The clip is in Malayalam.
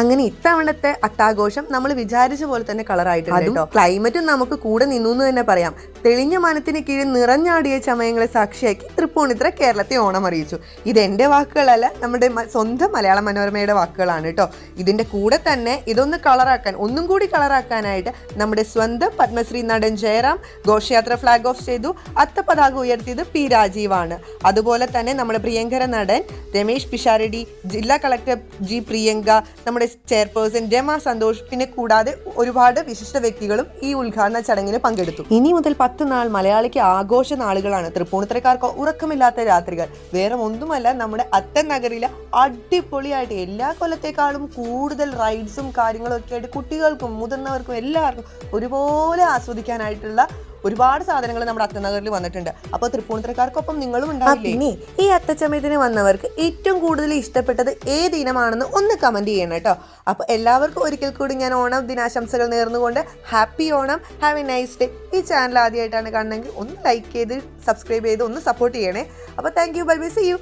അങ്ങനെ ഇത്തവണത്തെ അത്താഘോഷം നമ്മൾ വിചാരിച്ച പോലെ തന്നെ കളറായിട്ടുണ്ട് കേട്ടോ. ക്ലൈമറ്റും നമുക്ക് കൂടെ നിന്നു എന്ന് തന്നെ പറയാം. തെളിഞ്ഞ മനത്തിന് കീഴിൽ നിറഞ്ഞാടിയ ചമയങ്ങളെ സാക്ഷിയാക്കി തൃപ്പൂണിത്തുറ കേരളത്തെ ഓണം അറിയിച്ചു. ഇതെന്റെ വാക്കുകളല്ല, നമ്മുടെ സ്വന്തം മലയാള മനോരമയുടെ വാക്കുകളാണ് കേട്ടോ. ഇതിന്റെ കൂടെ തന്നെ ഇതൊന്ന് കളറാക്കാൻ, ഒന്നും കൂടി കളറാക്കാനായിട്ട് നമ്മുടെ സ്വന്തം പത്മശ്രീ നടൻ ജയറാം ഘോഷയാത്ര ഫ്ലാഗ് ഓഫ് ചെയ്തു. അത്തപതാക ഉയർത്തിയത് പി രാജീവാണ്. അതുപോലെ തന്നെ നമ്മുടെ പ്രിയങ്കര നടൻ രമേശ് പിഷാരടി, ജില്ലാ കളക്ടർ ജി പ്രിയങ്ക, നമ്മുടെ ചെയർപേഴ്സൺ രമ സന്തോഷ്, പിന്നെ കൂടാതെ ഒരുപാട് വിശിഷ്ട വ്യക്തികളും ഈ ഉദ്ഘാടന ചടങ്ങിന് പങ്കെടുത്തു. ഇനി മുതൽ 10 നാൾ മലയാളിക്ക് ആഘോഷ നാളുകളാണ്. തൃപ്പൂണിത്തുറക്കാർക്ക് ഉറക്കമില്ലാത്ത രാത്രികൾ. വേറെ ഒന്നുമല്ല, നമ്മുടെ അത്തൻ നഗരിലെ അടിപൊളിയായിട്ട് എല്ലാ കൊല്ലത്തേക്കാളും കൂടുതൽ റൈഡ്സും കാര്യങ്ങളും ഒക്കെ ആയിട്ട് കുട്ടികൾക്കും മുതിർന്നവർക്കും എല്ലാവർക്കും ഒരുപോലെ ആസ്വദിക്കാനായിട്ടുള്ള ഒരുപാട് സാധനങ്ങൾ നമ്മുടെ അത്തനഗറിൽ വന്നിട്ടുണ്ട്. അപ്പോൾ തൃപ്പൂണിത്തുറക്കാർക്കൊപ്പം നിങ്ങളും ഉണ്ടാവില്ലേ? പിന്നെ ഈ അത്തച്ചമയത്തിന് വന്നവർക്ക് ഏറ്റവും കൂടുതൽ ഇഷ്ടപ്പെട്ടത് ഏത് ഇനമാണെന്ന് ഒന്ന് കമന്റ് ചെയ്യണം കേട്ടോ. അപ്പോൾ എല്ലാവർക്കും ഒരിക്കൽ കൂടി ഞാൻ ഓണം ദിനാശംസകൾ നേർന്നുകൊണ്ട് happy Onam, have A nice day. ഈ ചാനൽ ആദ്യമായിട്ടാണ് കാണണമെങ്കിൽ ഒന്ന് ലൈക്ക് ചെയ്ത് സബ്സ്ക്രൈബ് ചെയ്ത് ഒന്ന് സപ്പോർട്ട് ചെയ്യണേ. അപ്പോൾ thank you, bye bye, see U.